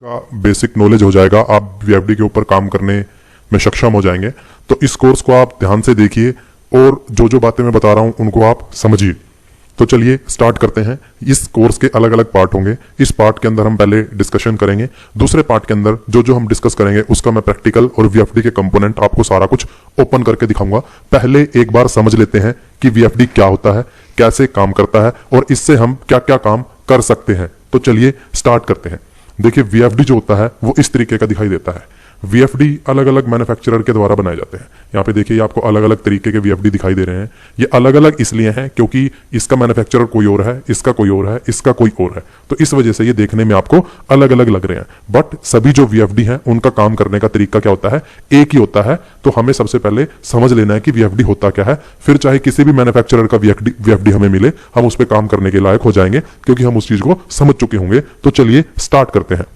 का basic knowledge हो जाएगा, आप वीएफडी के ऊपर काम करने में सक्षम हो जाएंगे। तो इस कोर्स को आप ध्यान से देखिए और जो जो बातें मैं बता रहा हूं उनको आप समझिए। तो चलिए स्टार्ट करते हैं। इस कोर्स के अलग अलग पार्ट होंगे। इस पार्ट के अंदर हम पहले डिस्कशन करेंगे, दूसरे पार्ट के अंदर जो जो हम डिस्कस करेंगे उसका मैं प्रैक्टिकल और वीएफडी के कंपोनेंट आपको सारा कुछ ओपन करके दिखाऊंगा। पहले एक बार समझ लेते हैं कि वीएफडी क्या होता है, कैसे काम करता है और इससे हम क्या क्या काम कर सकते हैं। तो चलिए स्टार्ट करते हैं। देखिए वीएफडी जो होता है वो इस तरीके का दिखाई देता है। वीएफडी अलग अलग मैन्युफैक्चरर के द्वारा बनाए जाते हैं। यहाँ पे देखिए आपको अलग अलग तरीके के वीएफडी दिखाई दे रहे हैं। ये अलग अलग इसलिए हैं क्योंकि इसका मैन्युफैक्चरर कोई और है, इसका कोई और है, इसका कोई और है, तो इस वजह से ये देखने में आपको अलग अलग लग रहे हैं। बट सभी जो वीएफडी हैं उनका काम करने का तरीका क्या होता है, एक ही होता है। तो हमें सबसे पहले समझ लेना है कि वीएफडी होता क्या है, फिर चाहे किसी भी मैन्युफैक्चरर का वीएफडी हमें मिले, हम उस पर काम करने के लायक हो जाएंगे क्योंकि हम उस चीज को समझ चुके होंगे। तो चलिए स्टार्ट करते हैं।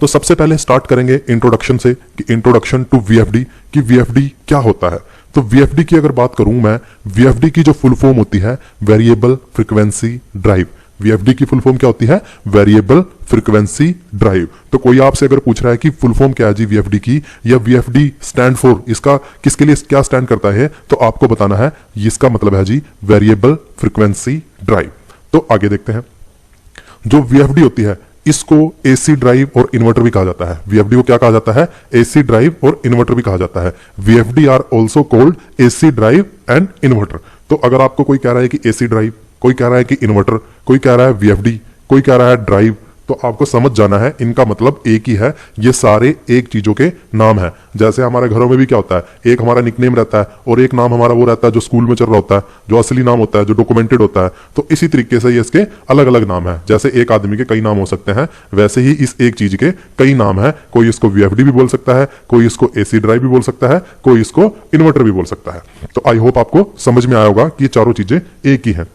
तो सबसे पहले स्टार्ट करेंगे इंट्रोडक्शन से कि इंट्रोडक्शन टू वीएफडी, कि वीएफडी क्या होता है। तो वीएफडी की अगर बात करूं मैं, वीएफडी की जो फुल फॉर्म होती है वेरिएबल फ्रीक्वेंसी ड्राइव। वीएफडी की फुल फॉर्म क्या होती है, वेरिएबल फ्रीक्वेंसी ड्राइव। तो कोई आपसे अगर पूछ रहा है कि फुल फॉर्म क्या है जी वीएफडी की, या वीएफडी स्टैंड फॉर, इसका किसके लिए क्या स्टैंड करता है, तो आपको बताना है इसका मतलब है जी वेरिएबल फ्रीक्वेंसी ड्राइव। तो आगे देखते हैं। जो वीएफडी होती है इसको एसी ड्राइव और इन्वर्टर भी कहा जाता है। वीएफडी को क्या कहा जाता है, एसी ड्राइव और इन्वर्टर भी कहा जाता है। VFD are also called AC drive and inverter. तो अगर आपको कोई कह रहा है कि एसी ड्राइव, कोई कह रहा है कि इन्वर्टर, कोई कह रहा है वीएफडी, कोई कह रहा है ड्राइव, तो आपको समझ जाना है इनका मतलब एक ही है। ये सारे एक चीजों के नाम है। जैसे हमारे घरों में भी क्या होता है, एक हमारा निकनेम रहता है और एक नाम हमारा वो रहता है जो स्कूल में चल रहा होता है, जो असली नाम होता है, जो डॉक्यूमेंटेड होता है। तो इसी तरीके से ये इसके अलग अलग नाम है। जैसे एक आदमी के कई नाम हो सकते हैं, वैसे ही इस एक चीज के कई नाम है। कोई इसको वीएफडी भी बोल सकता है, कोई इसको एसी ड्राइव भी बोल सकता है, कोई इसको इन्वर्टर भी बोल सकता है। तो आई होप आपको समझ में आया होगा कि ये चारों चीजें एक ही हैं।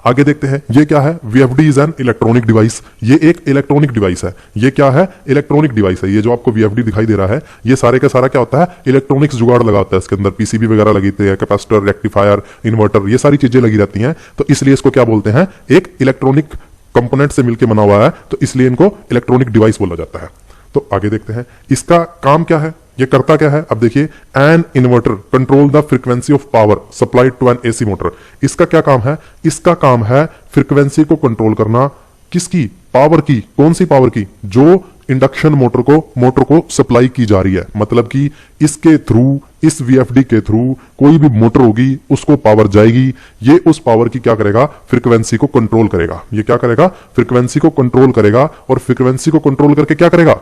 आगे देखते हैं, ये क्या है, VFD is an electronic device. ये एक इलेक्ट्रॉनिक डिवाइस है। ये क्या है, इलेक्ट्रॉनिक डिवाइस है। ये जो आपको वीएफडी दिखाई दे रहा है, ये सारे का सारा क्या होता है, इलेक्ट्रॉनिक्स जुगाड़ लगा होता है। इसके अंदर पीसीबी वगैरह लगी होती है, कैपेसिटर, रेक्टिफायर, इन्वर्टर, ये सारी चीजें लगी रहती हैं। तो इसलिए इसको क्या बोलते हैं, एक इलेक्ट्रॉनिक कंपोनेंट से मिलकर बना हुआ है, तो इसलिए इनको इलेक्ट्रॉनिक डिवाइस बोला जाता है। तो आगे देखते हैं इसका काम क्या है, ये करता क्या है। अब देखिए, an inverter control the frequency of power supplied to an AC motor. इसका क्या काम है, इसका काम है फ्रीक्वेंसी को कंट्रोल करना। किसकी, पावर की। कौन सी पावर की, जो इंडक्शन मोटर को सप्लाई की जा रही है। मतलब कि इसके थ्रू, इस वीएफडी के थ्रू कोई भी मोटर होगी उसको पावर जाएगी। ये उस पावर की क्या करेगा, फ्रीक्वेंसी को कंट्रोल करेगा। ये क्या करेगा, फ्रीक्वेंसी को कंट्रोल करेगा। और फ्रीक्वेंसी को कंट्रोल करके क्या करेगा,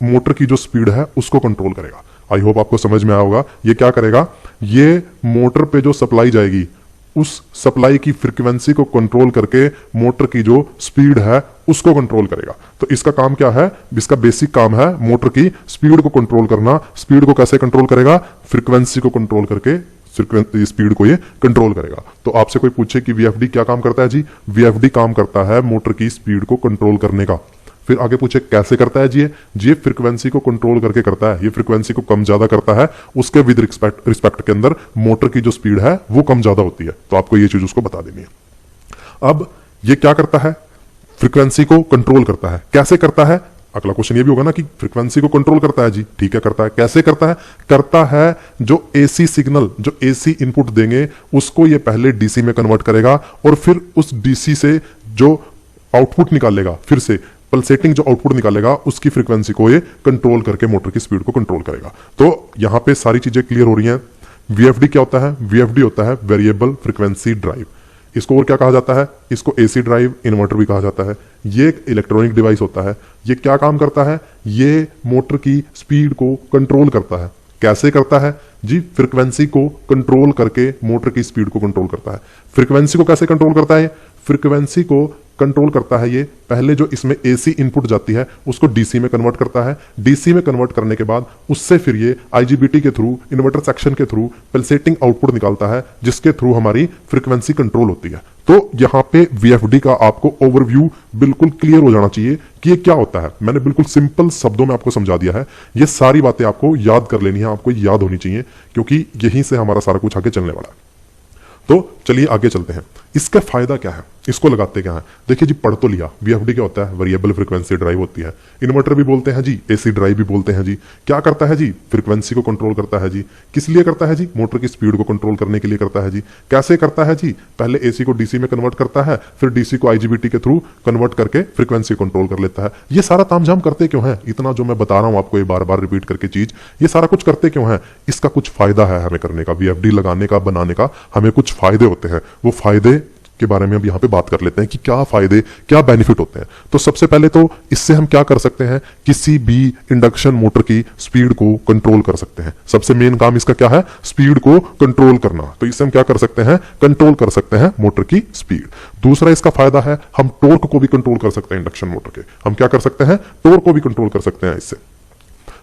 मोटर की जो स्पीड है उसको कंट्रोल करेगा। आई होप आपको समझ में आया होगा। ये क्या करेगा, ये मोटर पे जो सप्लाई जाएगी उस सप्लाई की फ्रीक्वेंसी को कंट्रोल करके मोटर की जो स्पीड है उसको कंट्रोल करेगा। तो इसका काम क्या है, इसका बेसिक काम है मोटर की स्पीड को कंट्रोल करना। स्पीड को कैसे कंट्रोल करेगा, फ्रीक्वेंसी को कंट्रोल करके स्पीड को ये कंट्रोल करेगा। तो आपसे कोई पूछे कि वीएफडी क्या काम करता है जी, वीएफडी काम करता है मोटर की स्पीड को कंट्रोल करने का। फिर आगे पूछे कैसे करता है जी, ये फ्रीक्वेंसी को कंट्रोल करके करता है। ये फ्रीक्वेंसी को कम ज्यादा करता है, उसके विद रिस्पेक्ट के अंदर मोटर की जो स्पीड है वो कम ज्यादा होती है। तो आपको ये चीज उसको बता देनी है। अब ये क्या करता है, फ्रीक्वेंसी को कंट्रोल करता है। कैसे करता है, अगला क्वेश्चन ये भी होगा ना कि फ्रीक्वेंसी को कंट्रोल करता है जी, ठीक है, करता है। कैसे करता है, करता है जो एसी सिग्नल, जो एसी इनपुट देंगे उसको ये पहले डीसी में कन्वर्ट करेगा और फिर उस डीसी से जो आउटपुट निकालेगा, फिर से पल्सेटिंग जो आउटपुट निकालेगा उसकी फ्रीक्वेंसी को ये कंट्रोल करके मोटर की स्पीड को कंट्रोल करेगा। तो यहां पे सारी चीजें क्लियर हो रही हैं। वीएफडी क्या होता है, वीएफडी होता है वेरिएबल फ्रीक्वेंसी ड्राइव। इसको और क्या कहा जाता है, इसको एसी ड्राइव, इन्वर्टर भी कहा जाता है। ये एक इलेक्ट्रॉनिक डिवाइस होता है। ये क्या काम करता है, ये मोटर की स्पीड को कंट्रोल करता है। कैसे करता है जी, फ्रीक्वेंसी को कंट्रोल करके मोटर की स्पीड को कंट्रोल करता है। फ्रीक्वेंसी को कैसे कंट्रोल करता है, फ्रीक्वेंसी को कंट्रोल करता है ये पहले जो इसमें एसी इनपुट जाती है उसको डीसी में कन्वर्ट करता है। डीसी में कन्वर्ट करने के बाद उससे फिर ये आईजीबीटी के थ्रू, इन्वर्टर सेक्शन के थ्रू पल्सेटिंग आउटपुट निकालता है, जिसके थ्रू हमारी फ्रीक्वेंसी कंट्रोल होती है। तो यहां पे वीएफडी का आपको ओवरव्यू बिल्कुल क्लियर हो जाना चाहिए कि ये क्या होता है। मैंने बिल्कुल सिंपल शब्दों में आपको समझा दिया है। ये सारी बातें आपको याद कर लेनी है, आपको याद होनी चाहिए, क्योंकि यहीं से हमारा सारा कुछ आगे चलने वाला है। तो चलिए आगे चलते हैं। इसका फायदा क्या है, इसको लगाते क्या है, देखिए जी पढ़ तो लिया, वीएफडी क्या होता है, वेरिएबल फ्रीक्वेंसी ड्राइव होती है। इन्वर्टर भी बोलते हैं जी, एसी ड्राइव भी बोलते हैं जी। क्या करता है जी, फ्रीक्वेंसी को कंट्रोल करता है जी। किस लिए करता है जी, मोटर की स्पीड को कंट्रोल करने के लिए करता है जी। कैसे करता है जी, पहले एसी को डीसी में कन्वर्ट करता है, फिर डीसी को आईजीबीटी के थ्रू कन्वर्ट करके फ्रीक्वेंसी कंट्रोल कर लेता है। ये सारा तामझाम करते क्यों है, इतना जो मैं बता रहा हूं आपको ये बार बार रिपीट करके चीज, ये सारा कुछ करते क्यों है, इसका कुछ फायदा है हमें करने का, वीएफडी लगाने का, बनाने का हमें कुछ फायदे होते हैं। वो फायदे के बारे में अब यहां पे बात कर लेते हैं कि क्या फायदे, क्या बेनिफिट होते हैं। तो सबसे पहले तो इससे हम क्या कर सकते हैं, किसी भी इंडक्शन मोटर की स्पीड को कंट्रोल कर सकते हैं। सबसे मेन काम इसका क्या है, स्पीड को कंट्रोल करना। तो इससे हम क्या कर सकते हैं, कंट्रोल कर सकते हैं मोटर की स्पीड। दूसरा इसका फायदा है, हम टॉर्क को भी कंट्रोल कर सकते हैं। इंडक्शन मोटर के हम क्या कर सकते हैं, टॉर्क को भी कंट्रोल कर सकते हैं इससे।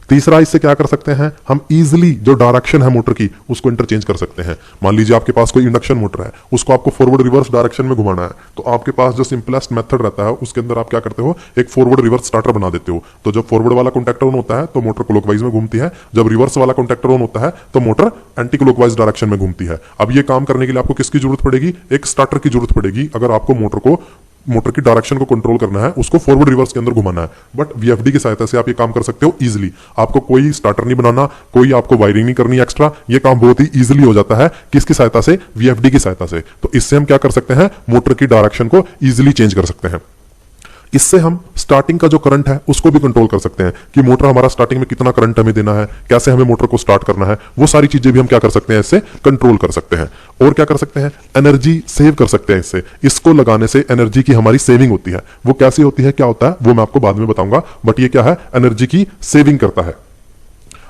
तीसरा इससे क्या कर सकते हैं, हम इजीली जो डायरेक्शन है मोटर की उसको इंटरचेंज कर सकते हैं। मान लीजिए आपके पास कोई इंडक्शन मोटर है, उसको आपको फॉरवर्ड रिवर्स डायरेक्शन में घुमाना है, तो आपके पास जो सिंपलेस्ट मेथड रहता है उसके अंदर आप क्या करते हो, एक फॉरवर्ड रिवर्स स्टार्टर बना देते हो। तो जब फॉरवर्ड वाला कॉन्टैक्टर ऑन होता है तो मोटर क्लॉकवाइज में घूमती है, जब रिवर्स वाला कॉन्टैक्टर ऑन होता है तो मोटर एंटी क्लॉकवाइज डायरेक्शन में घूमती है। अब ये काम करने के लिए आपको किसकी जरूरत पड़ेगी, एक स्टार्टर की जरूरत पड़ेगी। अगर आपको मोटर की डायरेक्शन को कंट्रोल करना है, उसको फॉरवर्ड रिवर्स के अंदर घुमाना है। बट वीएफडी की सहायता से आप ये काम कर सकते हो इजीली। आपको कोई स्टार्टर नहीं बनाना, कोई आपको वायरिंग नहीं करनी एक्स्ट्रा, ये काम बहुत ही इजीली हो जाता है। किसकी सहायता से, वीएफडी की सहायता से। तो इससे हम क्या कर सकते हैं, मोटर की डायरेक्शन को इजीली चेंज कर सकते हैं। इससे हम स्टार्टिंग का जो करंट है उसको भी कंट्रोल कर सकते हैं कि मोटर हमारा स्टार्टिंग में कितना करंट हमें देना है, कैसे हमें मोटर को स्टार्ट करना है, वो सारी चीजें भी हम क्या कर सकते हैं, इससे कंट्रोल कर सकते हैं। और क्या कर सकते हैं, एनर्जी सेव कर सकते हैं इससे। इसको लगाने से एनर्जी की हमारी सेविंग होती है। वो कैसी होती है, क्या होता है, वो मैं आपको बाद में बताऊंगा। बट ये क्या है, एनर्जी की सेविंग करता है।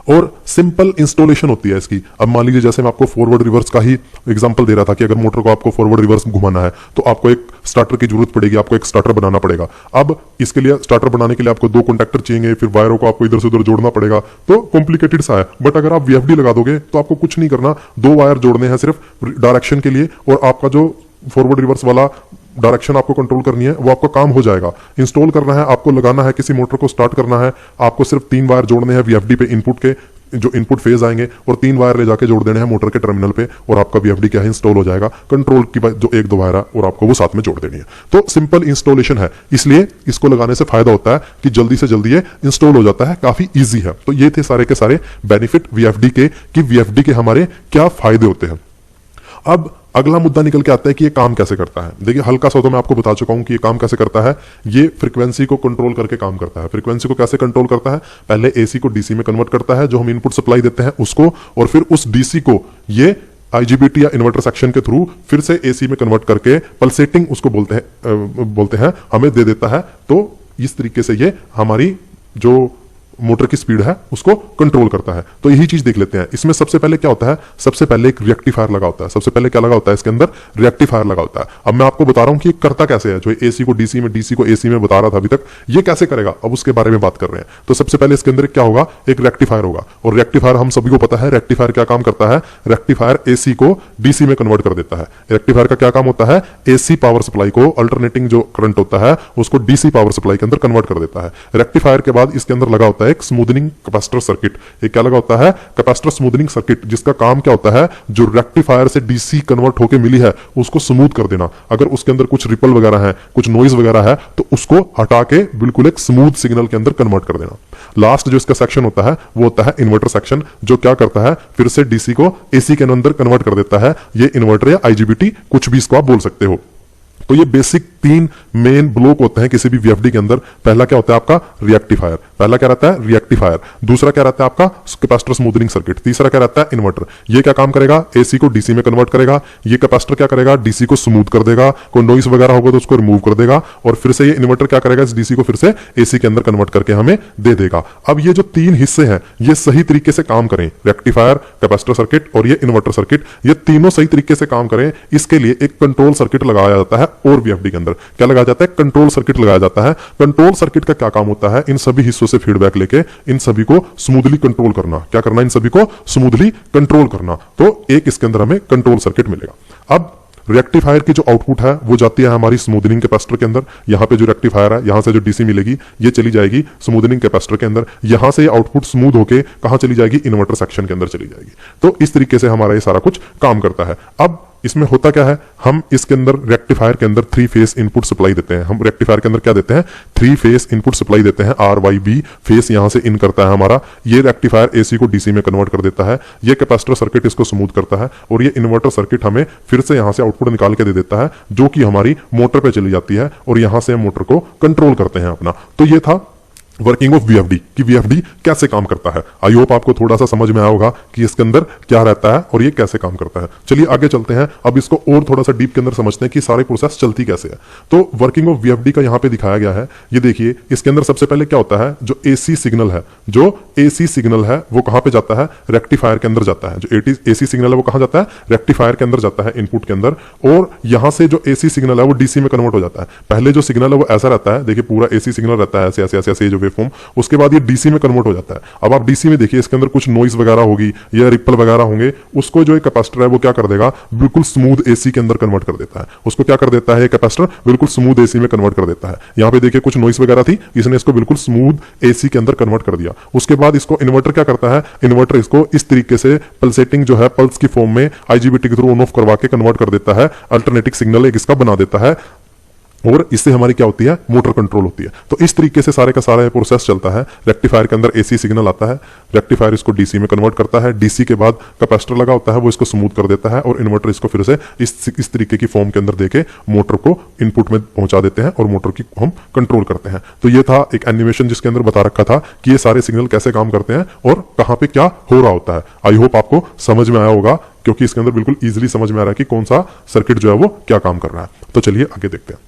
और सिंपल इंस्टॉलेशन होती है इसकी। अब मान लीजिए जैसे मैं आपको फॉरवर्ड रिवर्स का ही एग्जांपल दे रहा था कि अगर मोटर को आपको फॉरवर्ड रिवर्स घुमाना है तो आपको एक स्टार्टर की जरूरत पड़ेगी, आपको एक स्टार्टर बनाना पड़ेगा। अब इसके लिए स्टार्टर बनाने के लिए आपको 2 कॉन्टैक्टर चाहिए, फिर वायरों को आपको इधर से उधर जोड़ना पड़ेगा। तो कॉम्प्लिकेटेड सा है। बट अगर आप वीएफडी लगा दोगे तो आपको कुछ नहीं करना, 2 वायर जोड़ने हैं सिर्फ डायरेक्शन के लिए, और आपका जो फॉरवर्ड रिवर्स वाला डायरेक्शन आपको कंट्रोल करनी है वो आपका काम हो जाएगा। इंस्टॉल करना है, आपको लगाना है, किसी मोटर को स्टार्ट करना है, आपको सिर्फ 3 वायर जोड़ने हैं वीएफडी पे, इनपुट के जो इनपुट फेज आएंगे, और 3 वायर ले जाके जोड़ देने हैं मोटर के टर्मिनल पे, और आपका वीएफडी क्या है, इंस्टॉल हो जाएगा। कंट्रोल की जो 1-2 वायर है और आपको वो साथ में जोड़ देनी है। तो सिंपल इंस्टॉलेशन है, इसलिए इसको लगाने से फायदा होता है कि जल्दी से जल्दी ये इंस्टॉल हो जाता है, काफी ईजी है। तो ये थे सारे के सारे बेनिफिट वीएफडी के, कि वीएफडी के हमारे क्या फायदे होते हैं। अब अगला मुद्दा निकल के आता है कि ये काम कैसे करता है। देखिए हल्का सा तो मैं आपको बता चुका हूं कि ये काम कैसे करता है। ये फ्रीक्वेंसी को कंट्रोल करके काम करता है। फ्रीक्वेंसी को कैसे कंट्रोल करता है, पहले एसी को डीसी में कन्वर्ट करता है, जो हम इनपुट सप्लाई देते हैं उसको, और फिर उस डीसी को ये आईजीबीटी या इन्वर्टर सेक्शन के थ्रू फिर से एसी में कन्वर्ट करके पल्सेटिंग उसको बोलते हैं हमें दे देता है। तो इस तरीके से ये हमारी जो मोटर की स्पीड है उसको कंट्रोल करता है। तो यही चीज देख लेते हैं। इसमें सबसे पहले क्या होता है, सबसे पहले एक रेक्टिफायर लगा होता है। सबसे पहले क्या लगा होता है इसके अंदर, रेक्टिफायर लगा होता है। अब मैं आपको बता रहा हूं कि ये करता कैसे है। जो एसी को डीसी में, डीसी को एसी में बता रहा था अभी तक, ये कैसे करेगा, अब उसके बारे में बात कर रहे हैं। तो सबसे पहले इसके अंदर क्या होगा, एक रेक्टिफायर होगा। और रेक्टिफायर हम सभी को पता है, रेक्टिफायर क्या काम करता है, रेक्टिफायर एसी को डीसी में कन्वर्ट कर देता है। रेक्टिफायर का क्या काम होता है, एसी पावर सप्लाई को, अल्टरनेटिंग जो करंट होता है उसको डीसी पावर सप्लाई के अंदर कन्वर्ट कर देता है। रेक्टिफायर के बाद इसके अंदर लगा होता है एक स्मूदनिंग कैपेसिटर सर्किट। ये क्या लगा होता है, कैपेसिटर स्मूदनिंग सर्किट, जिसका काम क्या होता है, जो रेक्टिफायर से डीसी कन्वर्ट होकर मिली है उसको स्मूथ कर देना। अगर उसके अंदर कुछ रिपल वगैरह है, कुछ नॉइज वगैरह है, तो उसको हटा के बिल्कुल एक स्मूथ सिग्नल के अंदर कन्वर्ट कर देना। लास्ट जो इसका सेक्शन होता है वो होता है इन्वर्टर सेक्शन, जो क्या करता है, फिर से डीसी को एसी के अंदर कन्वर्ट कर देता है। ये इन्वर्टर या आईजीबीटी कुछ भी इसको आप बोल सकते हो। तो ये बेसिक 3 मेन ब्लॉक होते हैं किसी भी वीएफडी के अंदर। पहला क्या होता है आपका, रिएक्टिफायर। पहला क्या रहता है, रिएक्टिफायर। दूसरा क्या रहता है आपका, कैपेसिटर स्मूदनिंग सर्किट। तीसरा क्या रहता है, इन्वर्टर। ये क्या काम करेगा, एसी को डीसी में कन्वर्ट करेगा। ये कैपेसिटर क्या करेगा, डीसी को स्मूथ कर देगा, कोई नॉइस वगैरह होगा तो उसको रिमूव कर देगा। और फिर से ये इन्वर्टर क्या करेगा, इस डीसी को फिर से एसी के अंदर कन्वर्ट करके हमें दे देगा। अब ये जो 3 हिस्से हैं ये सही तरीके से काम करें, रेक्टिफायर, कैपेसिटर सर्किट और ये इन्वर्टर सर्किट, ये तीनों सही तरीके से काम करें, इसके लिए एक कंट्रोल सर्किट लगाया जाता है। और वीएफडी के अंदर क्या लगाया जाता है, कंट्रोल सर्किट लगाया जाता है। कंट्रोल सर्किट का क्या काम होता है, इन सभी हिस्सों से फीडबैक लेके इन सभी को स्मूथली कंट्रोल करना। क्या करना, इन सभी को स्मूथली कंट्रोल करना। तो एक इसके अंदर हमें कंट्रोल सर्किट मिलेगा। अब रेक्टिफायर की जो आउटपुट है वो जाती है हमारी स्मूदनिंग कैपेसिटर के अंदर। यहां पे जो रेक्टिफायर है, यहां से जो डीसी मिलेगी ये चली जाएगी स्मूदनिंग कैपेसिटर के अंदर। यहां से ये आउटपुट स्मूथ होके कहां चली जाएगी, इन्वर्टर सेक्शन के अंदर चली जाएगी। तो इस तरीके से हमारा ये सारा कुछ काम करता है। अब इसमें होता क्या है, हम इसके अंदर रेक्टिफायर के अंदर 3 फेस इनपुट सप्लाई देते हैं। हम रेक्टिफायर के अंदर क्या देते हैं, 3 फेस इनपुट सप्लाई देते हैं। RYB फेस यहां से इन करता है हमारा, ये रेक्टिफायर AC को DC में कन्वर्ट कर देता है, ये कैपेसिटर सर्किट इसको स्मूथ करता है, और ये इन्वर्टर सर्किट हमें फिर से यहां से आउटपुट निकाल के दे देता है, जो कि हमारी मोटर पे चली जाती है, और यहां से हम मोटर को कंट्रोल करते हैं अपना। तो ये था वर्किंग ऑफ VFD कि VFD कैसे काम करता है। आई होप आपको थोड़ा सा समझ में आया होगा कि इसके अंदर क्या रहता है और ये कैसे काम करता है। चलिए आगे चलते हैं, अब इसको और थोड़ा सा डीप के अंदर समझते हैं कि सारी प्रोसेस चलती कैसे है। तो वर्किंग ऑफ VFD का यहां पे दिखाया गया है, ये देखिए इसके अंदर सबसे पहले क्या होता है, जो AC सिग्नल है, जो AC सिग्नल है वो कहां पे जाता है, रेक्टिफायर के अंदर जाता है। जो AC सिग्नल है वो कहां जाता है, रेक्टिफायर के अंदर जाता है, इनपुट के अंदर, और यहां से जो AC सिग्नल है वो DC में कन्वर्ट हो जाता है। पहले जो सिग्नल है वो ऐसा रहता है, देखिए पूरा AC सिग्नल रहता है ऐसे ऐसे ऐसे जो वेवफॉर्म, उसके बाद ये DC में कन्वर्ट हो जाता है। अब आप DC में देखिए इसके अंदर कुछ नॉइज वगैरह होगी या रिपल वगैरह होंगे, उसको जो एक कैपेसिटर है वो क्या कर देगा, बिल्कुल स्मूथ AC के अंदर कन्वर्ट कर देता है। उसको क्या कर देता है, कैपेसिटर बिल्कुल स्मूथ AC में कन्वर्ट कर देता है। यहां पे देखिए कुछ नॉइज वगैरह थी, इसने इसको बिल्कुल स्मूथ AC के अंदर कन्वर्ट कर दिया। उसके बाद इसको इन्वर्टर क्या करता है, इन्वर्टर इसको इस तरीके से पल्सेटिंग जो है पल्स की फॉर्म में IGBT के थ्रू ऑन ऑफ करवा के कन्वर्ट कर देता है, अल्टरनेटिंग सिग्नल एक इसका बना देता है, और इससे हमारी क्या होती है, मोटर कंट्रोल होती है। तो इस तरीके से सारे का सारा प्रोसेस चलता है। रेक्टिफायर के अंदर AC सिग्नल आता है, रेक्टिफायर इसको DC में कन्वर्ट करता है, DC के बाद कैपेसिटर लगा होता है वो इसको स्मूथ कर देता है, और इन्वर्टर इसको फिर से इस तरीके की फॉर्म के अंदर देके मोटर को इनपुट में पहुंचा देते हैं और मोटर की हम कंट्रोल करते हैं। तो ये था एक एनिमेशन जिसके अंदर बता रखा था कि ये सारे सिग्नल कैसे काम करते हैं और कहां पे क्या हो रहा होता है। आई होप आपको समझ में आया होगा, क्योंकि इसके अंदर बिल्कुल ईजिली समझ में आ रहा है कि कौन सा सर्किट जो है वो क्या काम कर रहा है। तो चलिए आगे देखते हैं।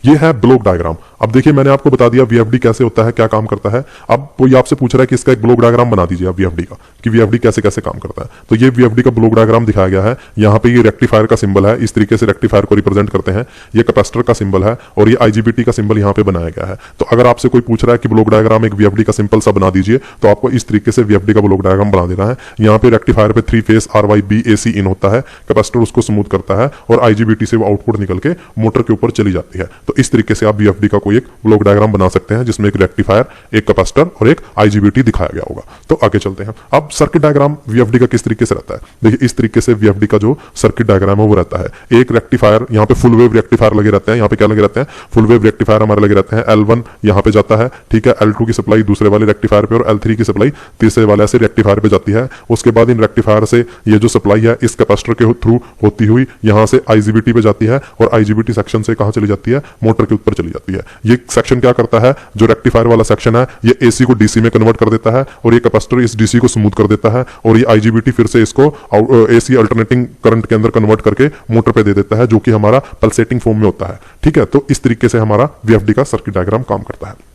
ये है ब्लॉक डायग्राम। अब देखिए मैंने आपको बता दिया VFD कैसे होता है, क्या काम करता है। अब कोई आपसे पूछ रहा है कि इसका एक ब्लॉक डायग्राम बना दीजिए आप VFD का, कि VFD कैसे कैसे काम करता है। तो ये VFD का ब्लॉक डायग्राम दिखाया गया है। यहाँ पे ये रेक्टिफायर का सिंबल है, इस तरीके से रेक्टिफायर को रिप्रेजेंट करते हैं। ये कैपेसिटर का सिंबल है और ये IGBT का सिंबल यहाँ पे बनाया गया है। तो अगर आपसे कोई पूछ रहा है कि ब्लॉक डायग्राम एक VFD का सिंपल सा बना दीजिए, तो आपको इस तरीके से VFD का ब्लॉक डायग्राम बना देना है। यहाँ पे रेक्टिफायर पे 3 फेस RYB AC इन होता है, कैपेसिटर उसको स्मूथ करता है, और IGBT से वो आउटपुट निकल के मोटर के ऊपर चली जाती है। तो इस तरीके से आप VFD का कोई एक ब्लॉक डायग्राम बना सकते हैं, जिसमें एक रेक्टिफायर, एक कैपेसिटर और एक IGBT दिखाया गया होगा। तो आगे चलते हैं। अब सर्किट डायग्राम VFD का किस तरीके से रहता है, देखिए इस तरीके से VFD का जो सर्किट डायग्राम है वो रहता है। एक रेक्टिफायर, यहाँ पे फुल वेव रेक्टिफायर लगे रहते हैं। यहाँ पे क्या लगे रहते हैं, फुल वेव रेक्टिफायर हमारे लगे रहते हैं। L1 यहाँ पे जाता है, ठीक है, L2 की सप्लाई दूसरे वाले रेक्टिफायर पे और L3 की सप्लाई तीसरे वाले ऐसे रेक्टिफायर पे जाती है। उसके बाद इन रेक्टिफायर से ये जो सप्लाई है इस कैपेसिटर के थ्रू होती हुई यहाँ से IGBT पे जाती है, और IGBT सेक्शन से कहाँ चली जाती है, मोटर के ऊपर चली जाती है। ये सेक्शन क्या करता है, जो रेक्टिफायर वाला सेक्शन है ये AC को DC में कन्वर्ट कर देता है, और ये कैपेसिटर इस DC को स्मूथ कर देता है, और ये IGBT फिर से इसको AC अल्टरनेटिंग करंट के अंदर कन्वर्ट करके मोटर पे दे देता है, जो कि हमारा पल्सेटिंग फॉर्म में होता है। ठीक है, तो इस तरीके से हमारा VFD का सर्किट डायग्राम काम करता है।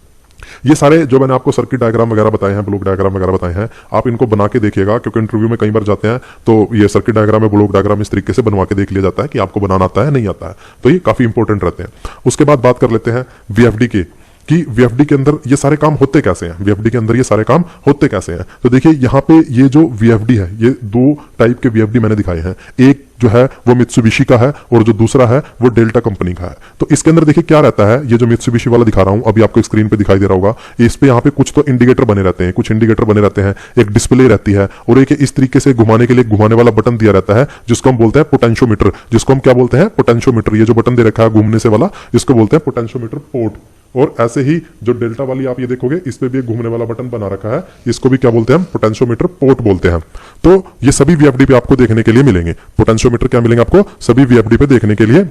ये सारे जो मैंने आपको सर्किट डायग्राम वगैरह बताए हैं, ब्लॉक डायग्राम वगैरह बताए हैं, आप इनको बना के देखिएगा, क्योंकि इंटरव्यू में कई बार जाते हैं तो ये सर्किट डायग्राम में ब्लॉक डायग्राम इस तरीके से बनवा के देख लिया जाता है कि आपको बनाना आता है नहीं आता है। तो ये काफी इंपॉर्टेंट रहते हैं। उसके बाद बात कर लेते हैं VFD के, कि VFD के अंदर ये सारे काम होते कैसे हैं, VFD के अंदर ये सारे काम होते कैसे हैं। तो देखिए यहाँ पे ये जो VFD है, ये 2 टाइप के VFD मैंने दिखाए हैं। एक जो है वो मित्सुबिशी का है और जो दूसरा है वो डेल्टा कंपनी का है। तो इसके अंदर देखिए क्या रहता है, ये जो मित्सुबिशी वाला दिखा रहा हूं अभी आपको स्क्रीन पे दिखाई दे रहा होगा, इस पे यहाँ पे कुछ तो इंडिकेटर बने रहते हैं, कुछ इंडिकेटर बने रहते हैं, एक डिस्प्ले रहती है, और एक इस तरीके से घुमाने के लिए घुमाने वाला बटन दिया रहता है, जिसको हम बोलते हैं पोटेंशियोमीटर। जिसको हम क्या बोलते हैं, पोटेंशियोमीटर। ये जो बटन दे रखा है घूमने से वाला, इसको बोलते हैं पोटेंशियोमीटर पोर्ट। और ऐसे ही जो डेल्टा वाली आप ये देखोगे, इस पे भी एक घूमने वाला बटन बना रखा है, इसको भी क्या बोलते हैं, पोटेंशियोमीटर पोर्ट बोलते हैं। तो ये सभी VFD पे आपको देखने के लिए मिलेंगे। पोटेंशियोमीटर क्या मिलेंगे आपको, सभी VFD पे देखने के लिए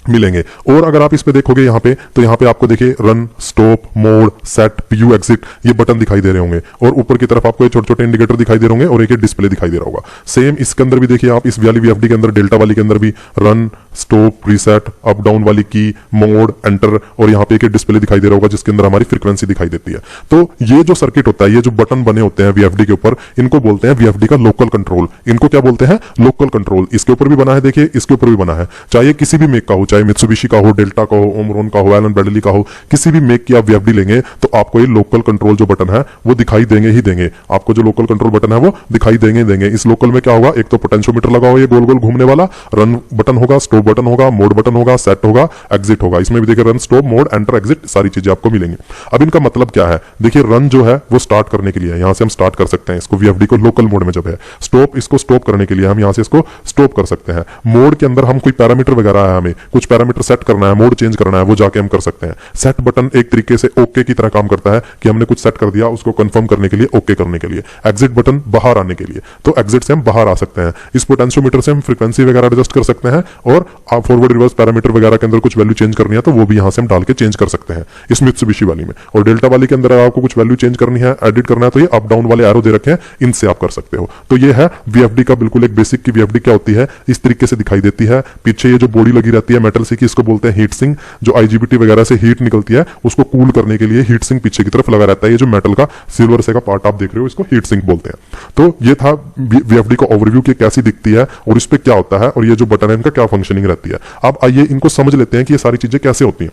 मिलेंगे। और अगर आप इस पे देखोगे यहाँ पे, तो यहाँ पे आपको देखिए run, stop, mode, set, PU, exit, ये बटन दिखाई दे रहे होंगे, और ऊपर की तरफ आपको ये छोटे छोटे इंडिकेटर दिखाई दे रहे होंगे, और एक डिस्प्ले दिखाई दे रहा होगा। सेम इसके अंदर भी देखिए आप, इस वाली VFD के अंदर, डेल्टा वाली के अंदर भी run, stop, reset, up down वाली की, मोड, एंटर, और यहाँ पे एक डिस्प्ले दिखाई दे रहा होगा जिसके अंदर हमारी फ्रीक्वेंसी दिखाई देती है। तो ये जो सर्किट होता है, ये जो बटन बने होते हैं VFD के ऊपर, इनको बोलते हैं VFD का लोकल कंट्रोल। इनको क्या बोलते हैं, लोकल कंट्रोल। इसके ऊपर भी बना है, देखिए इसके ऊपर भी बना है, चाहे किसी भी मेक का हो, चाहे मित्सुबिशी का हो, डेल्टा का हो, ओमरोन का हो, एलन ब्रैडली का हो, किसी भी मेक की आप वीएफडी लेंगे तो आपको ये लोकल कंट्रोल जो बटन है वो दिखाई देंगे ही देंगे। आपको जो लोकल कंट्रोल बटन है वो दिखाई देंगे ही देंगे। इस लोकल में क्या होगा, एक तो पोटेंशियोमीटर लगा हुआ, ये गोल गोल घूमने वाला, रन बटन होगा, स्टॉप बटन होगा, मोड बटन होगा, सेट होगा, एग्जिट होगा। इसमें भी देखिए run, stop, mode, enter, exit सारी चीजें आपको मिलेंगी। अब इनका मतलब क्या है, देखिए रन जो है वो स्टार्ट करने के लिए है, यहां से हम स्टार्ट कर सकते हैं इसको वीएफडी को लोकल मोड में जब है। स्टॉप, इसको स्टॉप करने के लिए हम यहां से इसको स्टॉप कर सकते हैं। मोड के अंदर हम कोई पैरामीटर वगैरह है, हमें कुछ पैरामीटर सेट करना है, मोड चेंज करना है, वो जाके हम कर सकते हैं। सेट बटन एक तरीके से ओके की तरह काम करता है कि हमने कुछ सेट कर दिया, उसको कंफर्म करने के लिए, ओके करने के लिए। एग्जिट बटन बाहर आने के लिए, तो एग्जिट से हम बाहर आ सकते हैं। इस पोटेंशियोमीटर से हम फ्रीक्वेंसी वगैरह एडजस्ट कर सकते हैं, और आप फॉरवर्ड रिवर्स पैरामीटर वगैरह के अंदर कुछ वैल्यू चेंज करनी है तो वो भी यहां से हम डाल के चेंज कर सकते हैं इस मित्सुबिशी वाली में। और डेल्टा वाली के अंदर आपको कुछ वैल्यू चेंज करनी है, एडिट करना है, तो ये अप डाउन वाले एरो दे रखे हैं, इनसे आप कर सकते हो। तो ये है वीएफडी का बिल्कुल एक बेसिक की वीएफडी क्या होती है, इस तरीके से दिखाई देती है। पीछे ये जो बॉडी लगी रहती है मेटल से की, इसको बोलते हैं हीट सिंक। जो आईजीबीटी वगैरह से हीट निकलती है उसको कूल करने के लिए हीट सिंक पीछे की तरफ लगा रहता है। ये जो मेटल का सिल्वर से का पार्ट आप देख रहे हो, इसको हीट सिंक बोलते हैं। तो ये था वीएफडी का ओवरव्यू कि कैसी दिखती है और इस पे क्या होता है, और ये जो बटन है इनका क्या फंक्शनिंग रहती है। अब आइए इनको समझ लेते हैं कि ये सारी चीजें कैसे होती हैं।